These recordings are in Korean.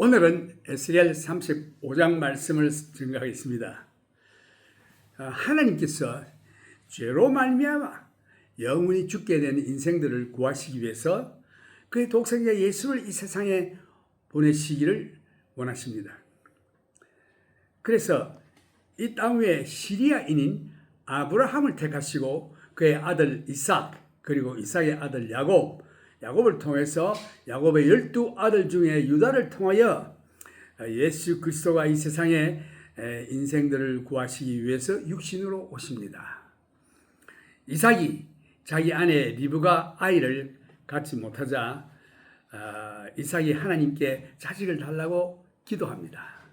오늘은 에스겔 35장 말씀을 증거하겠습니다. 하나님께서 죄로 말미암아 영원히 죽게 되는 인생들을 구하시기 위해서 그의 독생자 예수를 이 세상에 보내시기를 원하십니다. 그래서 이 땅 위에 시리아인인 아브라함을 택하시고 그의 아들 이삭, 그리고 이삭의 아들 야곱을 통해서 야곱의 12아들 중에 유다를 통하여 예수 그리스도가 이 세상에 인생들을 구하시기 위해서 육신으로 오십니다. 이삭이 자기 아내 리브가 아이를 갖지 못하자 이삭이 하나님께 자식을 달라고 기도합니다.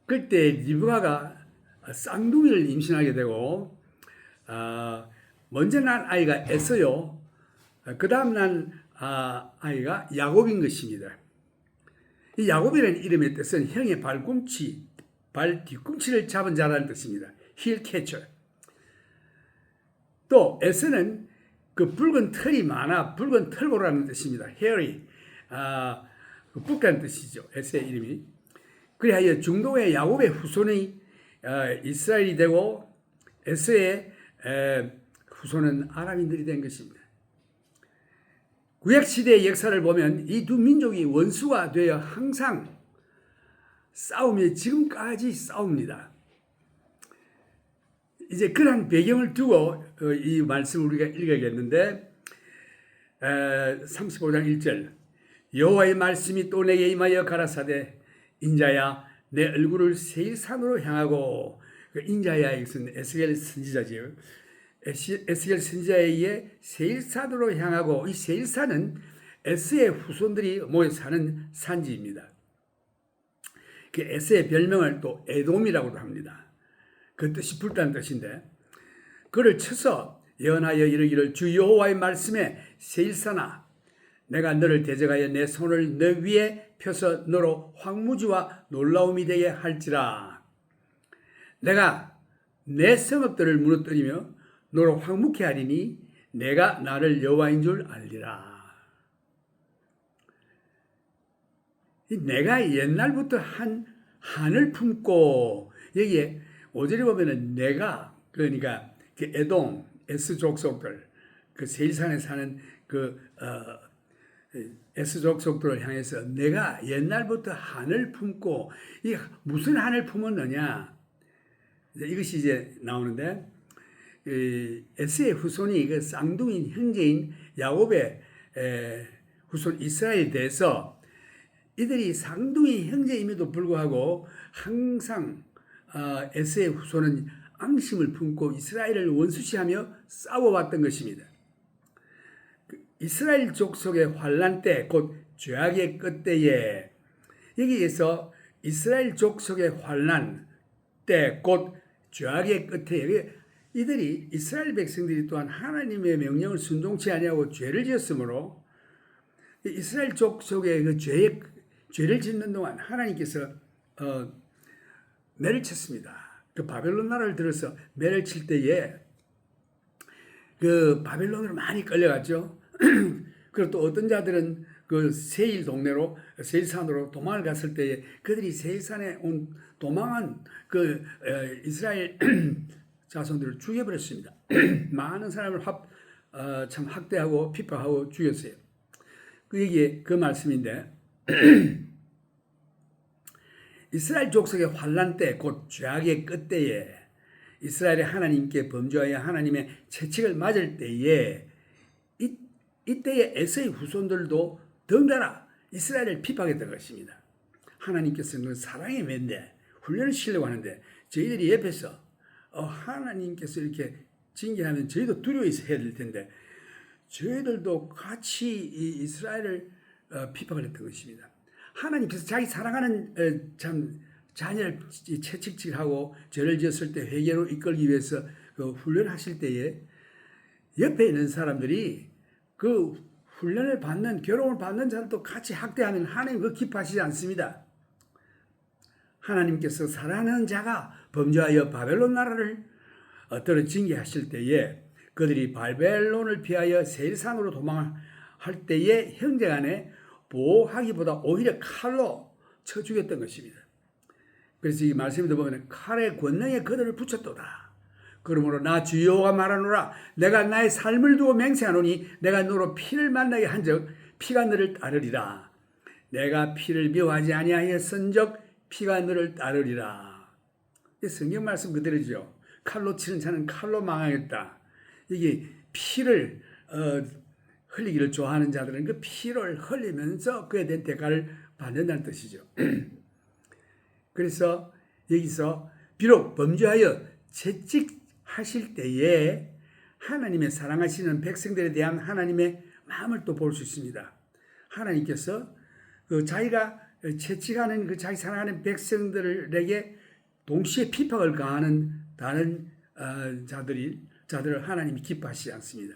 그때 리브가가 쌍둥이를 임신하게 되고 먼저 난 아이가 에서요. 그 다음 난 아이가 야곱인 것입니다. 이 야곱이라는 이름의 뜻은 형의 발 뒤꿈치를 잡은 자라는 뜻입니다. 힐 캐쳐. 또 에서는 그 붉은 털이 많아 붉은 털고라는 뜻입니다. 헤어리, 붉다는 뜻이죠. 에서의 이름이. 그리하여 중동의 야곱의 후손이 이스라엘이 되고 에서의 후손은 아람인들이 된 것입니다. 구약시대의 역사를 보면 이 두 민족이 원수가 되어 항상 싸우며 지금까지 싸웁니다. 이제 그런 배경을 두고 이 말씀을 우리가 읽어야겠는데 35장 1절 여호와의 말씀이 또 내게 임하여 가라사대 인자야 내 얼굴을 세일산으로 향하고 인자야 이것은 에스겔 선지자지요. 에스겔 선지자에 의해 세일산으로 향하고 이 세일산은 에스의 후손들이 모여 사는 산지입니다. 그 에스의 별명을 또 에돔이라고도 합니다. 그 뜻이 불다는 뜻인데 그를 쳐서 예언하여 이르기를 주 여호와의 말씀에 세일산아 내가 너를 대적하여 내 손을 너 위에 펴서 너로 황무지와 놀라움이 되게 할지라. 내가 내 성읍들을 무너뜨리며 너로 황무케 하리니 내가 나를 여호와인 줄 알리라. 내가 옛날부터 한 한을 품고 여기에 5절에 보면은 내가 그러니까 그 에돔 에스 족속들 그 세일산에 사는 그 에스 족속들을 향해서 내가 옛날부터 한을 품고 이 무슨 한을 품었느냐 이것이 이제 나오는데 에스의 후손이 그 쌍둥이 형제인 야곱의 후손 이스라엘에 대해서 이들이 쌍둥이 형제임에도 불구하고 항상 에스의 후손은 앙심을 품고 이스라엘을 원수시하며 싸워왔던 것입니다. 이스라엘 족속의 환난 때 곧 죄악의 끝때에 여기에서 이스라엘 족속의 환난 때 곧 죄악의 끝에 이들이 이스라엘 백성들이 또한 하나님의 명령을 순종치 아니하고 죄를 지었으므로 이스라엘 족속의 그 죄를 짓는 동안 하나님께서 매를 쳤습니다. 그 바벨론 나라를 들어서 매를 칠 때에 그 바벨론으로 많이 끌려갔죠. 그리고 또 어떤 자들은 그 세일 동네로 세일산으로 도망을 갔을 때에 그들이 세일산에 온 도망한 그 이스라엘 자손들을 죽여버렸습니다. 많은 사람을 참 학대하고 핍박하고 죽였어요. 이게 그 말씀인데 이스라엘 족속의 환난 때 곧 죄악의 끝때에 이스라엘의 하나님께 범죄하여 하나님의 채찍을 맞을 때에 이때의 에서의 후손들도 덩달아 이스라엘을 핍박했던 것입니다. 하나님께서는 사랑의 멘데 훈련을 시키려고 하는데 저희들이 옆에서 하나님께서 이렇게 징계하면 저희도 두려워해서 해야 될 텐데 저희들도 같이 이스라엘을 핍박을 했던 것입니다. 하나님께서 자기 사랑하는 참 자녀를 채찍질하고 죄를 지었을 때 회개로 이끌기 위해서 그 훈련하실 때에 옆에 있는 사람들이 그 훈련을 받는 괴로움을 받는 자들도 같이 학대하면 하나님 그 기뻐하시지 않습니다. 하나님께서 사랑하는 자가 범죄하여 바벨론 나라를 들어 징계하실 때에 그들이 바벨론을 피하여 세일산으로 도망할 때에 형제간에 보호하기보다 오히려 칼로 쳐 죽였던 것입니다. 그래서 이 말씀에도 보면 칼의 권능에 그들을 붙였도다. 그러므로 나 주여 여호와가 말하노라. 내가 나의 삶을 두고 맹세하노니 내가 너로 피를 만나게 한즉 피가 너를 따르리라. 내가 피를 미워하지 아니하였은즉 피가 너를 따르리라. 성경 말씀 그대로죠. 칼로 치는 자는 칼로 망하겠다. 이게 피를 흘리기를 좋아하는 자들은 그 피를 흘리면서 그에 대한 대가를 받는다는 뜻이죠. 그래서 여기서 비록 범죄하여 채찍하실 때에 하나님의 사랑하시는 백성들에 대한 하나님의 마음을 또 볼 수 있습니다. 하나님께서 그 자기가 채찍하는 그 자기 사랑하는 백성들에게 동시에 핍박을 가하는 다른 자들을 하나님이 기뻐하시지 않습니다.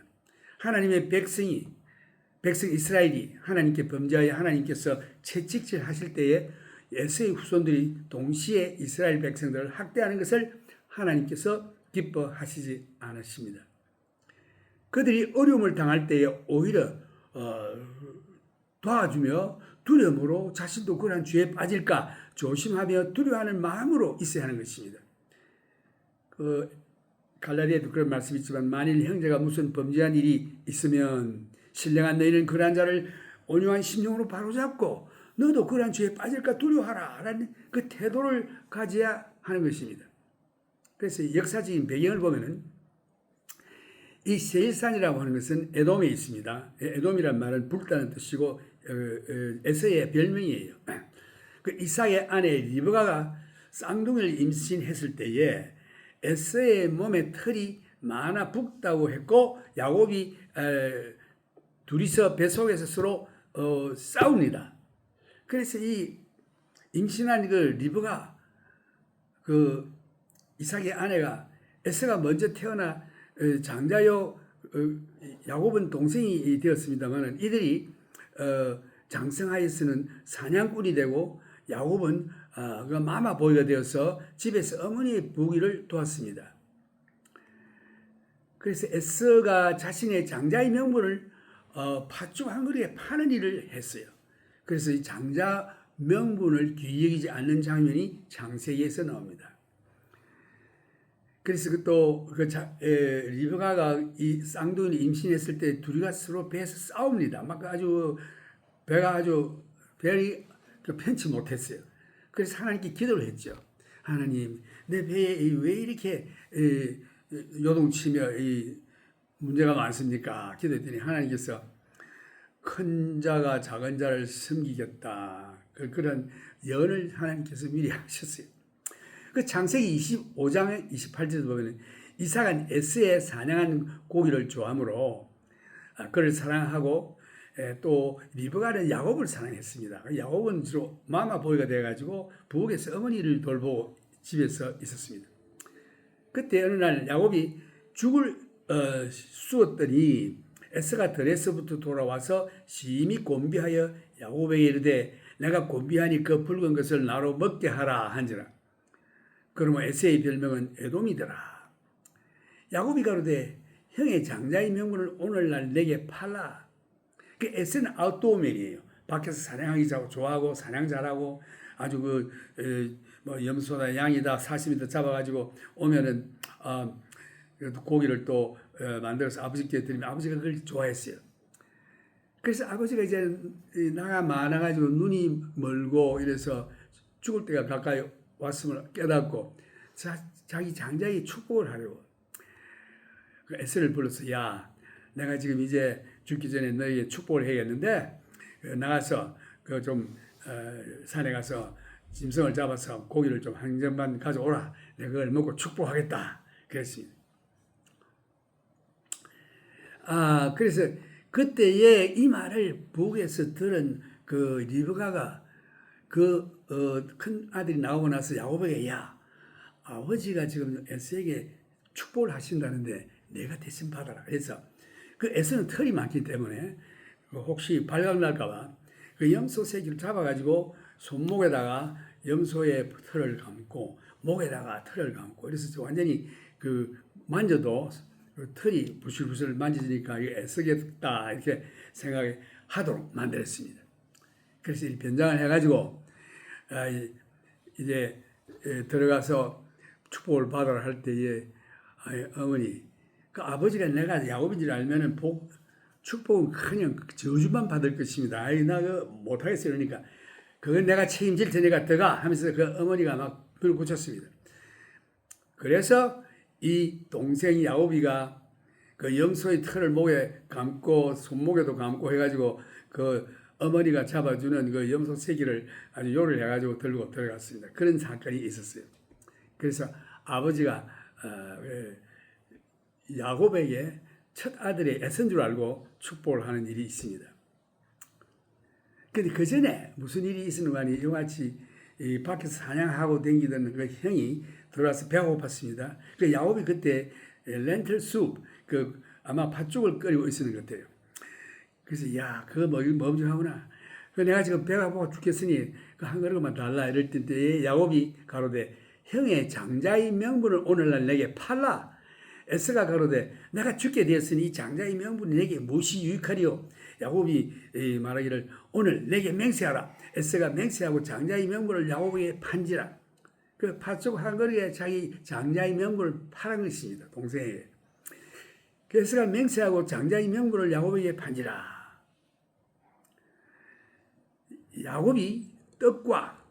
하나님의 백성 이스라엘이 하나님께 범죄하여 하나님께서 채찍질 하실 때에 에서의 후손들이 동시에 이스라엘 백성들을 학대하는 것을 하나님께서 기뻐하시지 않으십니다. 그들이 어려움을 당할 때에 오히려 도와주며 두려움으로 자신도 그러한 죄에 빠질까 조심하며 두려워하는 마음으로 있어야 하는 것입니다. 갈라디아에도 그런 말씀이 있지만 만일 형제가 무슨 범죄한 일이 있으면 신령한 너희는 그러한 자를 온유한 심령으로 바로잡고 너도 그러한 죄에 빠질까 두려워하라 라는 그 태도를 가져야 하는 것입니다. 그래서 역사적인 배경을 보면은 이 세일산이라고 하는 것은 에돔에 있습니다. 에돔이란 말은 붉다는 뜻이고 에서의 별명이에요. 그 이삭의 아내 리브가가 쌍둥이를 임신했을 때에 에서의 몸에 털이 많아 붓다고 했고 야곱이 둘이서 뱃속에서 서로 싸웁니다. 그래서 이 임신한 그 리브가 그 이삭의 아내가 에서가 먼저 태어나 장자요 야곱은 동생이 되었습니다만 이들이 장성하여서는 사냥꾼이 되고 야곱은 그 마마보이가 되어서 집에서 어머니의 부귀를 도왔습니다. 그래서 에서가 자신의 장자의 명분을 팥죽 한 그릇에 파는 일을 했어요. 그래서 이 장자 명분을 귀히 여기지 않는 장면이 창세기에서 나옵니다. 그래서 리브가가 이 쌍둥이를 임신했을 때 둘이가 서로 배에서 싸웁니다. 막 아주 배가 아주 별이 편치 못했어요. 그래서 하나님께 기도를 했죠. 하나님, 내 배에 왜 이렇게 요동치며 이 문제가 많습니까? 기도했더니 하나님께서 큰 자가 작은 자를 섬기겠다. 그런 예언을 하나님께서 미리 하셨어요. 그 창세기 25장 28절에 보면 이삭은 에서의 사냥한 고기를 좋아하므로 그를 사랑하고 또 리브가는 야곱을 사랑했습니다. 야곱은 주로 마마보이가 되어가지고 부엌에서 어머니를 돌보고 집에서 있었습니다. 그때 어느 날 야곱이 죽을 쑤었더니 에서가 들에서부터 돌아와서 심히 곤비하여 야곱에게 이르되 내가 곤비하니 그 붉은 것을 나로 먹게 하라 한지라. 그러면 에서의 별명은 에돔이더라. 야곱이 가로되 형의 장자의 명분을 오늘날 내게 팔라. 그 에서는 아웃도어맨이에요. 밖에서 사냥하기 좋아하고 사냥 잘하고 아주 뭐 염소다 양이다 사슴이다 잡아가지고 오면은 고기를 또 만들어서 아버지께 드리면 아버지가 그걸 좋아했어요. 그래서 아버지가 이제 나가 많아가지고 눈이 멀고 이래서 죽을 때가 가까이 왔음을 깨닫고 자기 장자의 축복을 하려고 그 에서를 불러서 야 내가 지금 이제 죽기 전에 너에게 축복을 해야겠는데 나가서 그 좀 산에 가서 짐승을 잡아서 고기를 좀 한 점만 가져오라. 내가 그걸 먹고 축복하겠다. 그랬습니다. 그래서 그때에 이 말을 부엌에서 들은 그 리브가가 큰 아들이 나오고 나서 야곱에게 야 아버지가 지금 에서에게 축복을 하신다는데 내가 대신 받아라. 그래서 그 에서는 털이 많기 때문에 혹시 발각 날까봐 그 염소 새끼를 잡아가지고 손목에다가 염소의 털을 감고 목에다가 털을 감고 그래서 완전히 그 만져도 그 털이 부실부실 만져지니까 이게 에서겠다 이렇게 생각하도록 만들었습니다. 그래서 이 변장을 해가지고 이제 들어가서 축복을 받으라 할 때에 어머니 그 아버지가 내가 야곱인 줄 알면은 축복은 그냥 저주만 받을 것입니다. 나 그거 못하겠어. 그러니까 그건 내가 책임질 테니까 들어가 하면서 그 어머니가 막 불붙였습니다. 그래서 이 동생이 야곱이가 그 염소의 털을 목에 감고 손목에도 감고 해가지고 그 어머니가 잡아주는 그 염소 새끼를 아주 요를 해가지고 들고 들어갔습니다. 그런 사건이 있었어요. 그래서 아버지가 야곱에게 첫 아들의 애선 줄 알고 축복을 하는 일이 있습니다. 근데 그 전에 무슨 일이 있었는가 하니 이와 같이 밖에서 사냥하고 다니던 그 형이 들어와서 배가 고팠습니다. 그 야곱이 그때 렌틀 숲, 아마 팥죽을 끓이고 있었는 것 같아요. 그래서 야, 그거 뭐 좀 하구나. 내가 지금 배가 고파 죽겠으니 그 한 그릇만 달라 이럴 때 야곱이 가로되 형의 장자의 명분을 오늘날 내게 팔라. 에스가 가로되 내가 죽게 되었으니 이 장자의 명분이 내게 무엇이 유익하리요. 야곱이 말하기를 오늘 내게 맹세하라. 에스가 맹세하고 장자의 명분을 야곱에게 판지라. 그 팥죽 한 그릇에 자기 장자의 명분을 팔은 것입니다. 동생에게. 에스가 맹세하고 장자의 명분을 야곱에게 판지라. 야곱이 떡과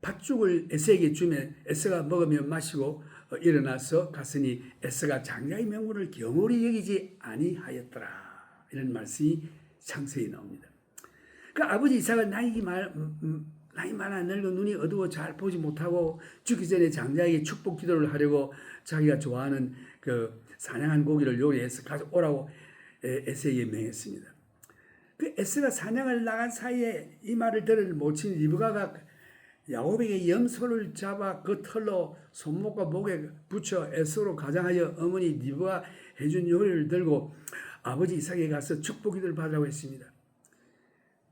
팥죽을 에서에게 주면 에서가 먹으며 마시고 일어나서 갔으니 에서가 장자의 명분을 경홀히 여기지 아니하였더라. 이런 말씀이 창세에 나옵니다. 그 아버지 이삭은 나이 많아 늙어 눈이 어두워 잘 보지 못하고 죽기 전에 장자에게 축복 기도를 하려고 자기가 좋아하는 그 사냥한 고기를 요리해서 가져오라고 에서에게 명했습니다. 그 에서가 사냥을 나간 사이에 이 말을 들은 모친 리브가가 야곱에게 염소를 잡아 그 털로 손목과 목에 붙여 에서로 가장하여 어머니 리브가 해준 요리를 들고 아버지 이삭에게 가서 축복 기도를 받으라고 했습니다.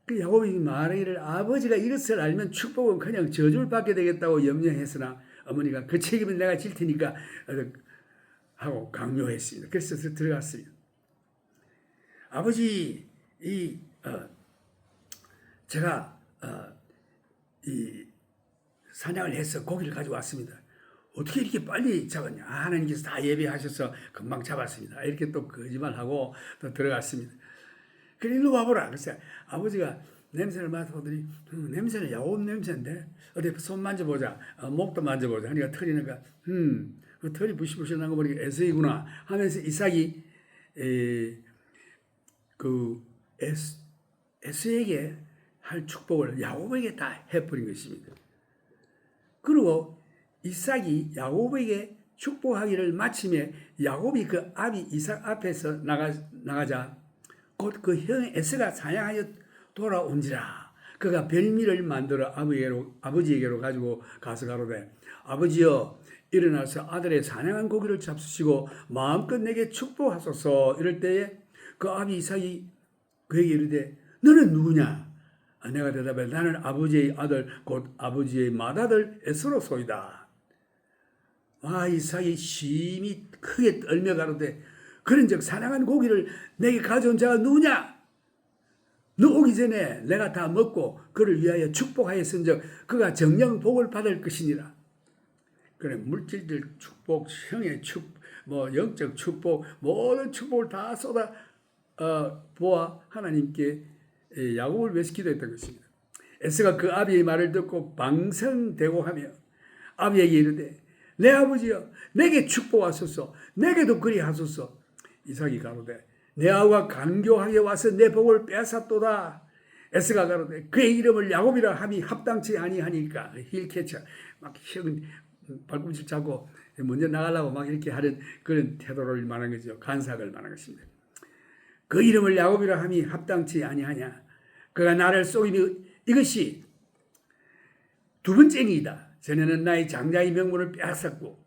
그 야곱이 말하기를 아버지가 이것을 알면 축복은 그냥 저주를 받게 되겠다고 염려했으나 어머니가 그 책임은 내가 질 테니까 하고 강요했습니다. 그래서 들어갔습니다. 아버지 제가 사냥을 해서 고기를 가져왔습니다. 어떻게 이렇게 빨리 잡았냐? 하나님께서 다 예배하셔서 금방 잡았습니다. 이렇게 또 거짓말하고 또 들어갔습니다. 그래 일로 와보라. 그래서 아버지가 냄새를 맡아보더니 냄새는 야곱 냄새인데 어디 손 만져보자. 목도 만져보자. 하니까 털이니까 그 털이 부시부시한 거 보니까 에서이구나 하면서 이삭이 에서에게 할 축복을 야곱에게 다 해버린 것입니다. 그리고 이삭이 야곱에게 축복하기를 마침에 야곱이 그 아비 이삭 앞에서 나가자 곧 그 형 에서가 사냥하여 돌아온지라. 그가 별미를 만들어 아버지에게로 가지고 가서 가로되 아버지여 일어나서 아들의 사냥한 고기를 잡수시고 마음껏 내게 축복하소서. 이럴 때에 그 아비 이삭이 그에게 이르되 너는 누구냐? 내가 대답해 나는 아버지의 아들 곧 아버지의 맏아들 에서로소이다. 이삭이 심히 크게 떨며 가로되 그런즉 사냥한 고기를 내게 가져온 자가 누구냐? 너 오기 전에 내가 다 먹고 그를 위하여 축복하였은즉 그가 정령 복을 받을 것이니라. 그래 물질적 축복, 형의 영적 축복, 모든 축복을 다 쏟아 보아 하나님께 야곱을 위해서 기도했던 것입니다. 에서가 그 아비의 말을 듣고 방성되고 하며 아비에게 이르되 내 아버지여 내게 축복하소서 내게도 그리하소서. 이삭이 가로되 내 아우가 간교하게 와서 내 복을 빼앗았도다. 에서가 가로되 그의 이름을 야곱이라 함이 합당치 아니하니까 힐캐쳐 막 발꿈치 잡고 먼저 나가려고 막 이렇게 하는 그런 태도를 말한 거죠. 간삭을 말한 것입니다. 그 이름을 야곱이라 함이 합당치 아니하냐. 그가 나를 속이니 이것이 두 번째이다. 전에는 나의 장자의 명분을 빼앗았고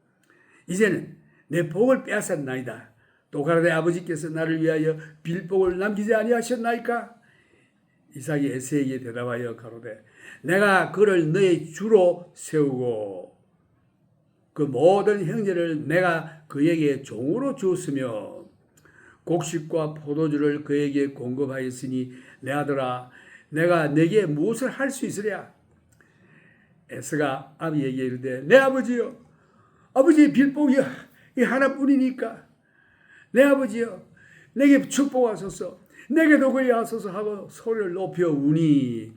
이제는 내 복을 빼앗았나이다. 또 가라되 아버지께서 나를 위하여 빌복을 남기지 아니하셨나이까? 이삭이 에서에게 대답하여 가로되 내가 그를 너의 주로 세우고 그 모든 형제를 내가 그에게 종으로 주었으며 곡식과 포도주를 그에게 공급하였으니 내 아들아 내가 내게 무엇을 할 수 있으랴? 에서가 아비에게 이르되 내 아버지여, 아버지의 빌복이 하나뿐이니까 내 아버지여, 내게 축복하소서, 내게도 그리하소서 하고 소리를 높여 우니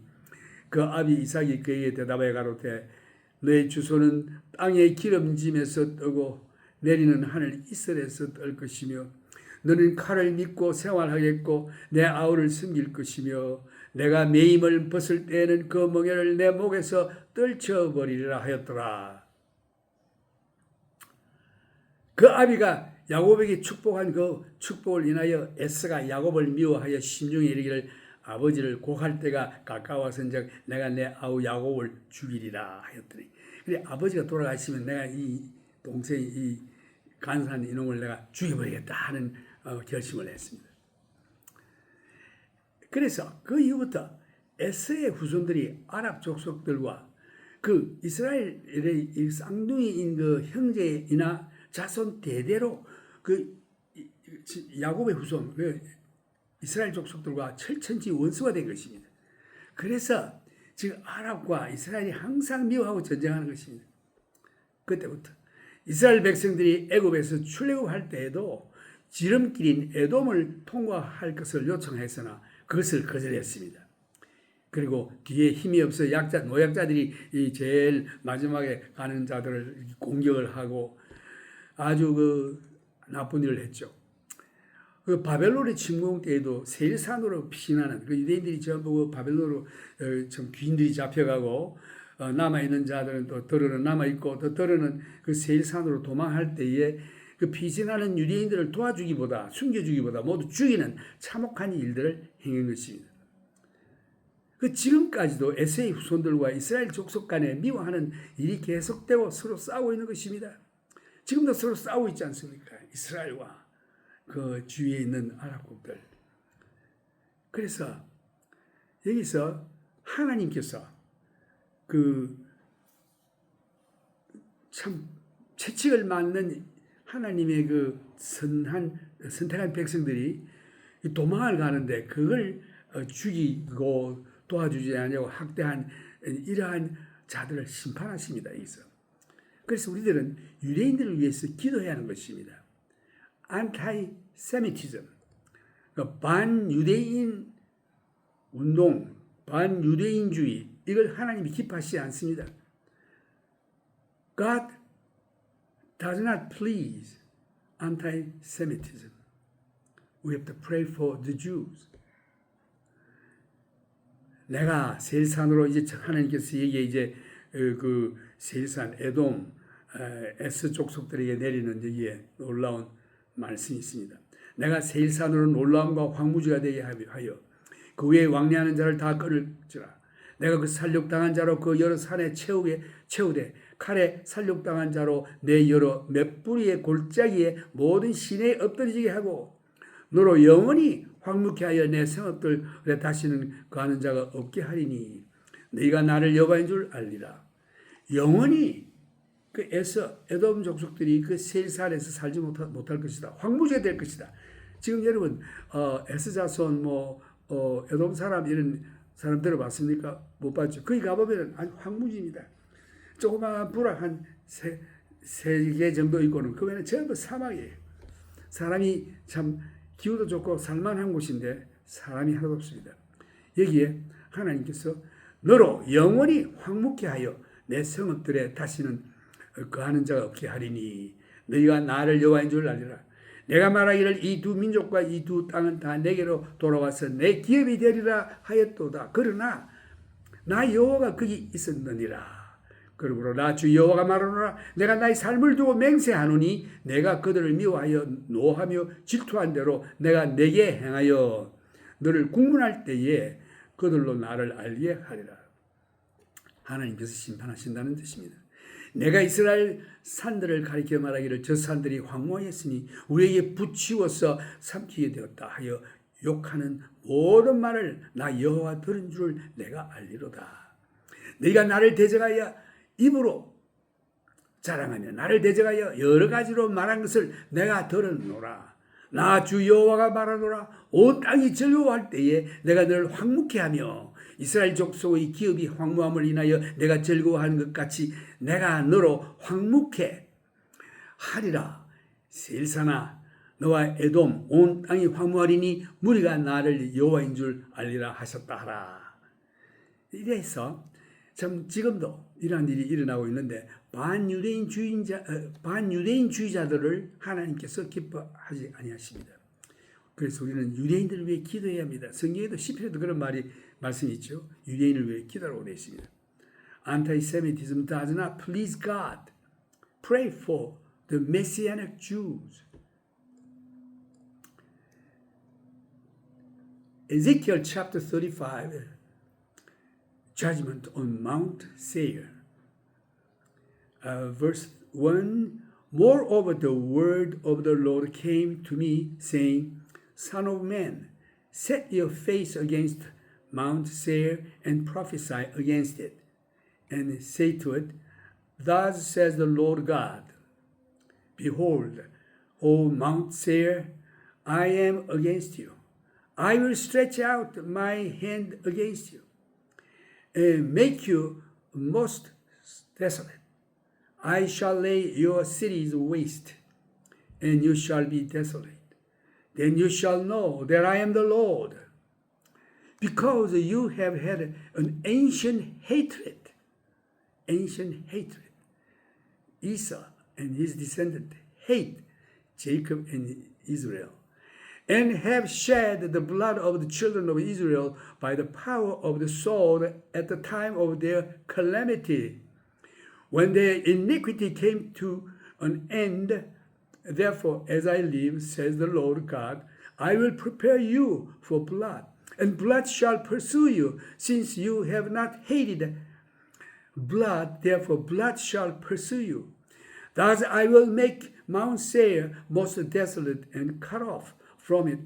그 아비 이삭이 그에게 대답하여 가로되 너의 주소는 땅의 기름짐에서 뜨고 내리는 하늘 이슬에서 뜰 것이며 너는 칼을 믿고 생활하겠고 내 아우를 숨길 것이며 내가 매임을 벗을 때에는 그 멍에를 내 목에서 떨쳐버리리라 하였더라. 그 아비가 야곱에게 축복한 그 축복을 인하여 에서가 야곱을 미워하여 심중에 이르기를 아버지를 고할 때가 가까워서인즉 내가 내 아우 야곱을 죽이리라 하였더니, 그래 아버지가 돌아가시면 내가 이 동생 이 간사한 이놈을 내가 죽여버리겠다 하는 결심을 했습니다. 그래서 그 이후부터 에서의 후손들이 아랍 족속들과 그 이스라엘의 쌍둥이인 그 형제이나 자손 대대로 그 야곱의 후손 그 이스라엘 족속들과 철천지 원수가 된 것입니다. 그래서 지금 아랍과 이스라엘이 항상 미워하고 전쟁하는 것입니다. 그때부터 이스라엘 백성들이 애굽에서 출애굽할 때에도 지름길인 에돔을 통과할 것을 요청했으나 그것을 거절했습니다. 그리고 뒤에 힘이 없어 노약자들이 이 제일 마지막에 가는 자들을 공격을 하고 아주 그 나쁜 일을 했죠. 그 바벨론의 침공 때에도 세일산으로 피신하는 그 유대인들이 전부 그 바벨론으로 좀 귀인들이 잡혀가고 남아 있는 자들은 또 더러는 남아 있고 또 더러는 그 세일산으로 도망할 때에 그 피신하는 유대인들을 도와주기보다 숨겨주기보다 모두 죽이는 참혹한 일들을 행한 것입니다. 그 지금까지도 에서의 후손들과 이스라엘 족속 간에 미워하는 일이 계속되고 서로 싸우고 있는 것입니다. 지금도 서로 싸우고 있지 않습니까? 이스라엘과 그 주위에 있는 아랍국들. 그래서 여기서 하나님께서 그 참 채찍을 맞는 하나님의 그 선택한 백성들이 도망을 가는데 그걸 죽이고 도와주지 않냐고 학대한 이러한 자들을 심판하십니다. 여기서. 그래서 우리들은 유대인들을 위해서 기도해야 하는 것입니다. 안타이세미티즘, 반유대인 운동, 반유대인주의, 이걸 하나님이 기뻐하시지 않습니다. God does not please anti-Semitism. We have to pray for the Jews. 내가 세일산으로 이제 하나님께서 이게 이제 그 세일산 에돔 에스 족속들에게 내리는 여기에 놀라운 말씀이 있습니다. 내가 세일산으로 놀라움과 황무지가 되게 하여 그 위에 왕래하는 자를 다 끊을지라. 내가 그 살육당한 자로 그 여러 산에 채우되 칼에 살육당한 자로 내 여러 몇 뿌리의 골짜기에 모든 시내에 엎드리게 하고 너로 영원히 황무케 하여 내 성읍들에 다시는 거하는 자가 없게 하리니 너희가 나를 여호와인 줄 알리라. 영원히 그 에돔 족속들이 그 세일산에서 살지 못할 것이다. 황무지가 될 것이다. 지금 여러분 에스 자손 에돔 사람 이런 사람 들어봤습니까? 못 봤죠. 거기 가보면 아주 황무지입니다. 조그마한 부락 한 세 개 정도 있고는 그 외에는 전부 사막이에요. 사람이 참 기후도 좋고 살만한 곳인데 사람이 하나도 없습니다. 여기에 하나님께서 너로 영원히 황무케 하여 내 성읍들에 다시는 거하는 자가 없게 하리니 너희가 나를 여호와인 줄 알리라. 내가 말하기를 이 두 민족과 이 두 땅은 다 내게로 돌아와서 내 기업이 되리라 하였도다. 그러나 나 여호와가 거기 있었느니라. 그러므로 나 주 여호와가 말하노라. 내가 나의 삶을 두고 맹세하노니 내가 그들을 미워하여 노하며 질투한 대로 내가 내게 행하여 너를 국문할 때에 그들로 나를 알게 하리라. 하나님께서 심판하신다는 뜻입니다. 내가 이스라엘 산들을 가리켜 말하기를 저 산들이 황무하였으니 우리에게 부치워서 삼키게 되었다 하여 욕하는 모든 말을 나 여호와 들은 줄을 내가 알리로다. 너희가 나를 대적하여 입으로 자랑하며 나를 대적하여 여러 가지로 말한 것을 내가 들었노라. 나 주 여호와가 말하노라. 온 땅이 즐거워할 때에 내가 너를 황무케 하며 이스라엘 족속의 기업이 황무함을 인하여 내가 즐거워하는 것 같이 내가 너로 황묵해 하리라. 세일사나 너와 에돔 온 땅이 황무하리니 무리가 나를 여호와인 줄 알리라 하셨다 하라. 이래서 참 지금도 이러한 일이 일어나고 있는데 반유대인주의자들을 하나님께서 기뻐하지 아니하십니다. 그래서 우리는 유대인들을 위해 기도해야 합니다. 성경에도 시편에도 그런 말씀이 있죠. 유대인을 위해 기도하라고 되어 있습니다. Anti-Semitism does not please God. Pray for the Messianic Jews. Ezekiel chapter 35, Judgment on Mount Seir. Verse 1, Moreover the word of the Lord came to me, saying, Son of man, set your face against Mount Seir and prophesy against it, and say to it, Thus says the Lord God, Behold, O Mount Seir, I am against you. I will stretch out my hand against you, and make you most desolate. I shall lay your cities waste, and you shall be desolate. Then you shall know that I am the Lord, because you have had an ancient hatred. Esau and his descendants hate Jacob and Israel, and have shed the blood of the children of Israel by the power of the sword at the time of their calamity. When their iniquity came to an end, therefore, as I live, says the Lord God, I will prepare you for blood, and blood shall pursue you, since you have not hated blood, therefore blood shall pursue you. Thus I will make Mount Seir most desolate, and cut off from it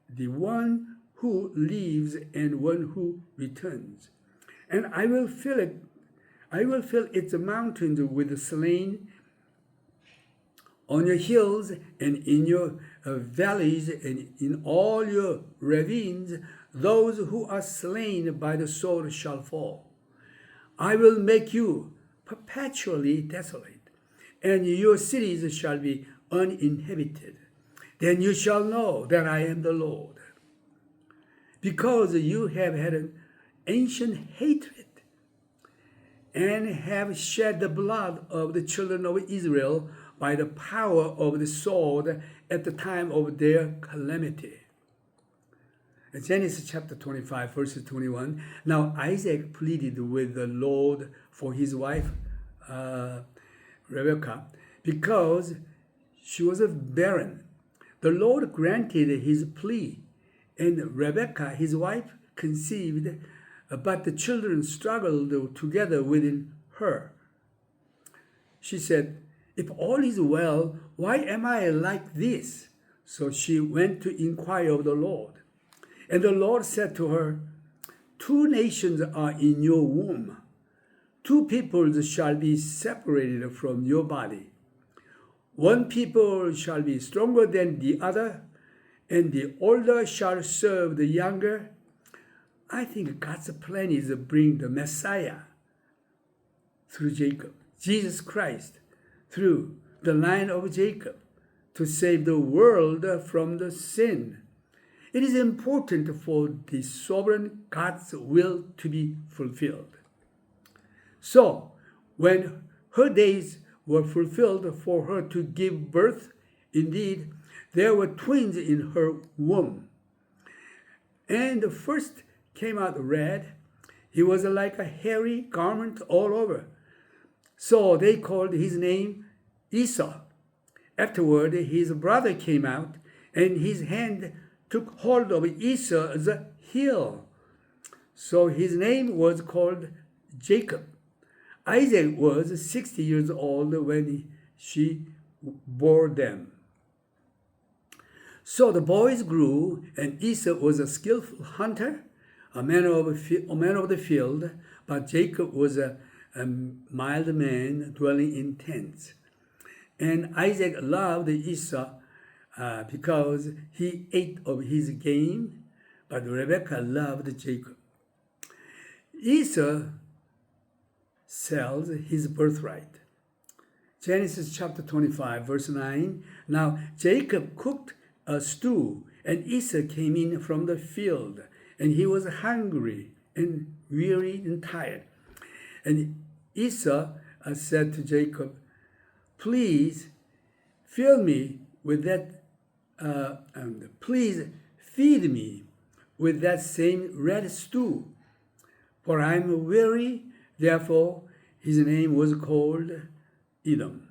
the one who lives and one who returns. And I will fill its mountains with slain on your hills and in your valleys and in all your ravines. Those who are slain by the sword shall fall. I will make you perpetually desolate, and your cities shall be uninhabited. Then you shall know that I am the Lord, because you have had an ancient hatred and have shed the blood of the children of Israel by the power of the sword at the time of their calamity. Genesis chapter 25, verse 21. Now Isaac pleaded with the Lord for his wife Rebekah, because she was barren. The Lord granted his plea, and Rebekah, his wife, conceived, but the children struggled together within her. She said, If all is well, why am I like this? So she went to inquire of the Lord. And the Lord said to her, 2 nations are in your womb. 2 peoples shall be separated from your body. One people shall be stronger than the other, and the older shall serve the younger. I think God's plan is to bring the Messiah through Jacob, Jesus Christ, through the line of Jacob, to save the world from the sin. It is important for the sovereign God's will to be fulfilled. So, when her days were fulfilled for her to give birth, indeed, there were twins in her womb. And the first came out red. He was like a hairy garment all over. So they called his name Esau. Afterward, his brother came out, and his hand took hold of Esau's heel. So his name was called Jacob. Isaac was 60 years old when she bore them. So the boys grew, and Esau was a skillful hunter, a man of the field, but Jacob was a mild man dwelling in tents. And Isaac loved Esau because he ate of his game, but Rebekah loved Jacob. Esau sells his birthright. Genesis chapter 25, verse 9. Now Jacob cooked a stew, and Esau came in from the field, and he was hungry and weary and tired. And Esau said to Jacob, please fill me with that, please feed me with that same red stew, for I am weary. Therefore his name was called Edom.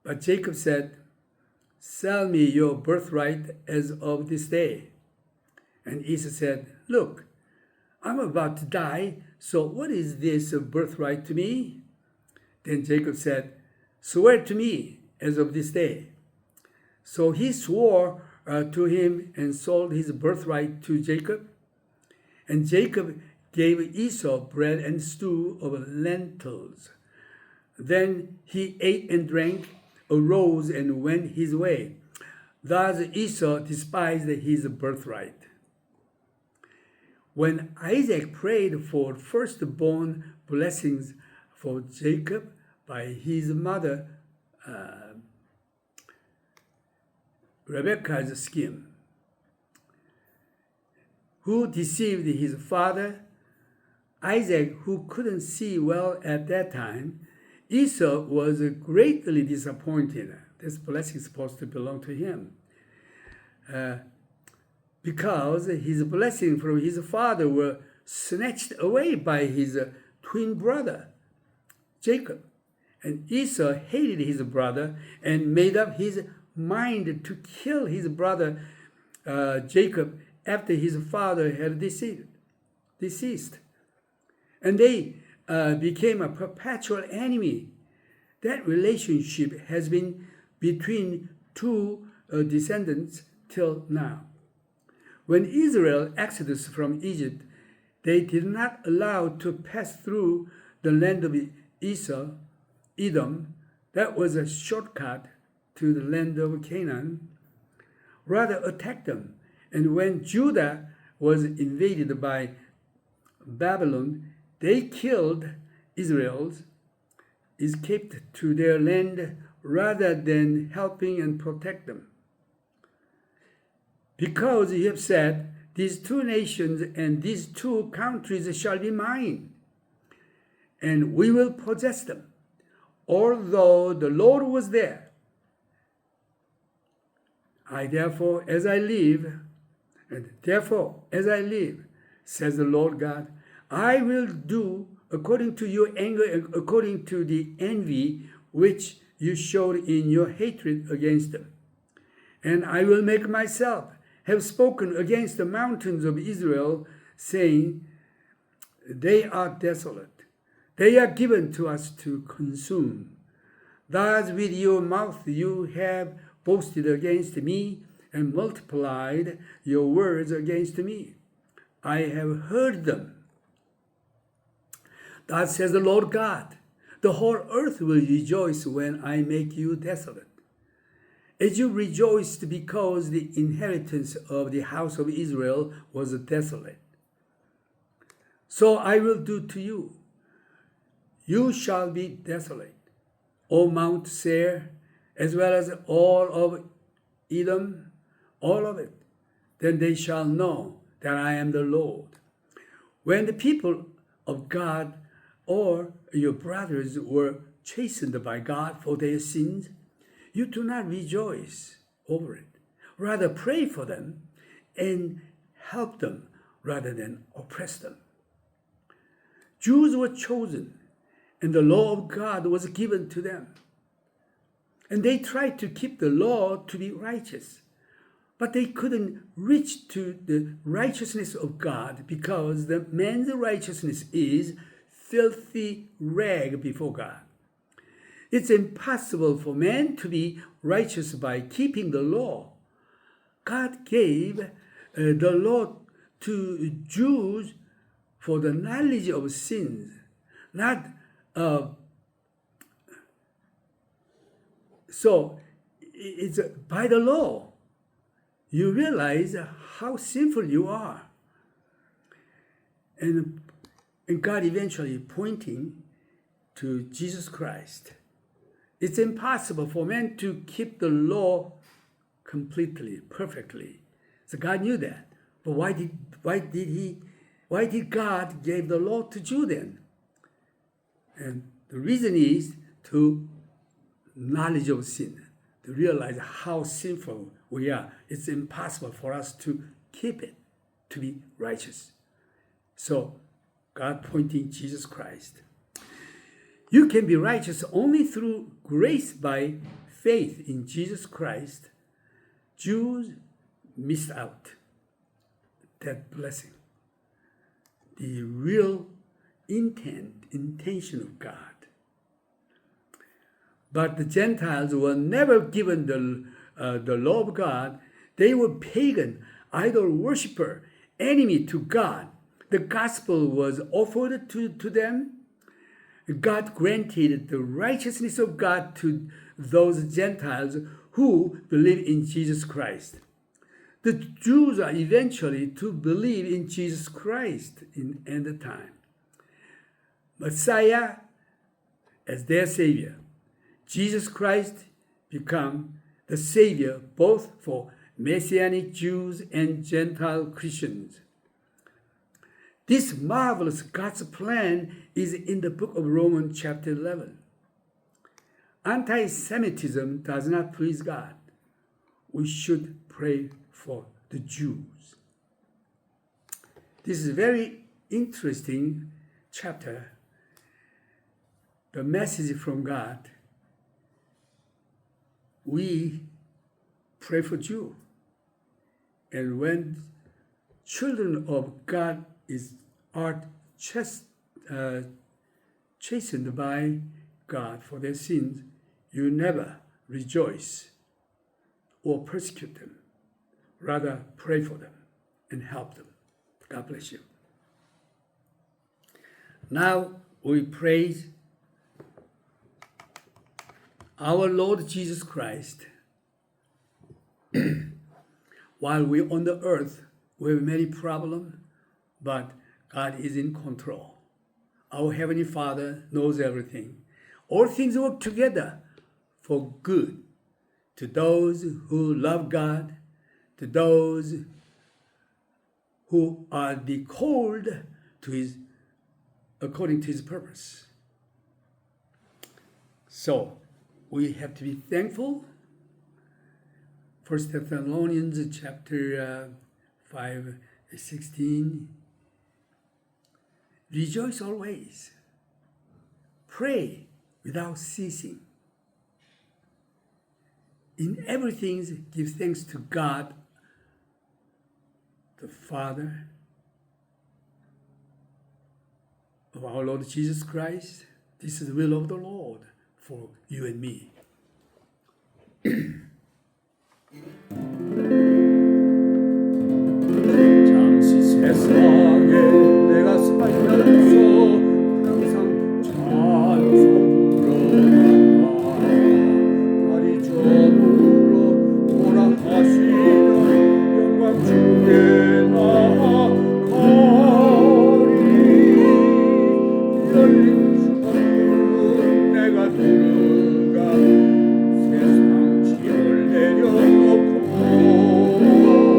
But Jacob said, sell me your birthright as of this day. And Esau said, look, I'm about to die, so what is this birthright to me? Then Jacob said, swear to me as of this day. So he swore to him and sold his birthright to Jacob. And Jacob gave Esau bread and stew of lentils. Then he ate and drank, arose and went his way. Thus Esau despised his birthright. When Isaac prayed for firstborn blessings for Jacob by his mother Rebekah's scheme, who deceived his father Isaac, who couldn't see well at that time, Esau was greatly disappointed. This blessing is supposed to belong to him. Because his blessing from his father were snatched away by his twin brother, Jacob. And Esau hated his brother and made up his mind to kill his brother Jacob after his father had deceased. And they became a perpetual enemy. That relationship has been between two descendants till now. When Israel exodus from Egypt, they did not allow to pass through the land of Esau, Edom. That was a shortcut to the land of Canaan. Rather attacked them. And when Judah was invaded by Babylon, they killed Israelites, escaped to their land rather than helping and protect them. Because you have said, these two nations and these two countries shall be mine, and we will possess them, although the Lord was there. Therefore, as I live, says the Lord God, I will do according to your anger and according to the envy which you showed in your hatred against them. And I will make myself have spoken against the mountains of Israel, saying, they are desolate. They are given to us to consume. Thus with your mouth you have boasted against me and multiplied your words against me. I have heard them. Thus says the Lord God, the whole earth will rejoice when I make you desolate, as you rejoiced because the inheritance of the house of Israel was desolate. So I will do to you. You shall be desolate, O Mount Seir, as well as all of Edom, all of it. Then they shall know that I am the Lord. When the people of God or your brothers were chastened by God for their sins, you do not rejoice over it. Rather pray for them and help them rather than oppress them. Jews were chosen, and the law of God was given to them. And they tried to keep the law to be righteous, but they couldn't reach to the righteousness of God because the man's righteousness is filthy rag before God. It's impossible for man to be righteous by keeping the law. God gave the law to Jews for the knowledge of sins, not so it's by the law you realize how sinful you are. and God eventually pointing to Jesus Christ. It's impossible for man to keep the law completely, perfectly. So God knew that. But why did God give the law to Jew then? And the reason is to knowledge of sin, to realize how sinful we are. It's impossible for us to keep it, to be righteous. So God pointing Jesus Christ. You can be righteous only through grace by faith in Jesus Christ. Jews missed out that blessing, the real intention of God. But the Gentiles were never given the law of God. They were pagan, idol worshiper, enemy to God. The gospel was offered to them. God granted the righteousness of God to those Gentiles who believe in Jesus Christ. The Jews are eventually to believe in Jesus Christ in end time. Messiah as their Savior. Jesus Christ become the Savior both for Messianic Jews and Gentile Christians. This marvelous God's plan is in the book of Romans chapter 11. Anti-Semitism does not please God. We should pray for the Jews. This is a very interesting chapter. The message from God. We pray for Jews. And when children of God are chastened by God for their sins, you never rejoice or persecute them. Rather, pray for them and help them. God bless you. Now we praise our Lord Jesus Christ. While we're on the earth, we have many problems, but God is in control. Our Heavenly Father knows everything. All things work together for good to those who love God, to those who are the called to His, according to His purpose. So we have to be thankful. 1 Thessalonians chapter 5:16. Rejoice always. Pray without ceasing. In everything, give thanks to God, the Father of our Lord Jesus Christ. This is the will of the Lord for you and me. 잠시 세상에 내가 살면서 항상 찬송 부르다가 다리 저물어 오라 하시는 영광 주에 나아가리. 열린 창문은 내가 들어가 세상 짐을 내려놓고 사는 법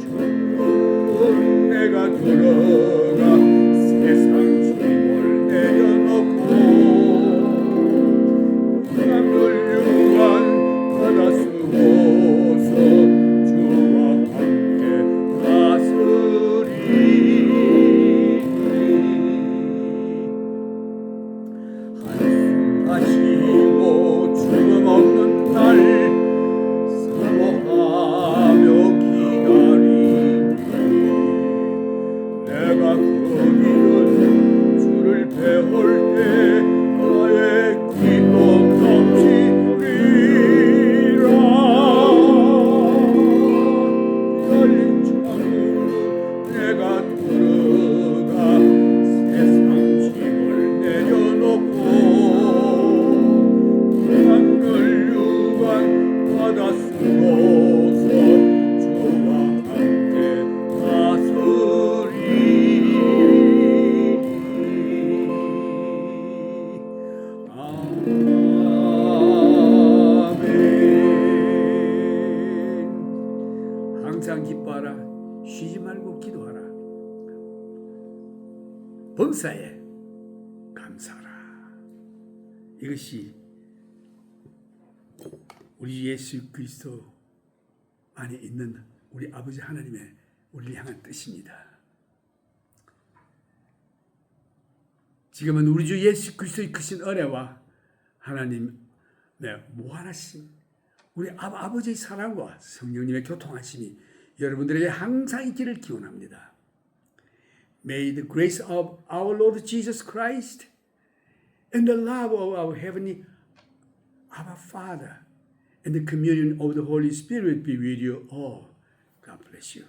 주는 내가 들어가 세상 짐을 내려놓고 하늘 유한 바다 쓰고서 주와 함께 다스리니 한숨 마시고 죽음 없는 날 사모하며 기다리니 내가 그 길은 주를 배울 때 나의 기쁨 넘치리라 열린 창으로 내가 들어가 세상 짐을 내려놓고 하늘 유관 바다 쓰고서 주와 함께 다스리니 아멘. 항상 기뻐하라. 쉬지 말고 기도하라. 범사에 감사하라. 이것이 우리 예수 그리스도 안에 있는 우리 아버지 하나님의 우리를 향한 뜻입니다. 지금은 우리 주 예수 그리스도의 크신 은혜와 하나님의 무한하신 우리 아버지의 사랑과 성령님의 교통하심이 여러분들에게 항상 있기를 기원합니다. May the grace of our Lord Jesus Christ and the love of our heavenly Abba Father and the communion of the Holy Spirit be with you all. God bless you.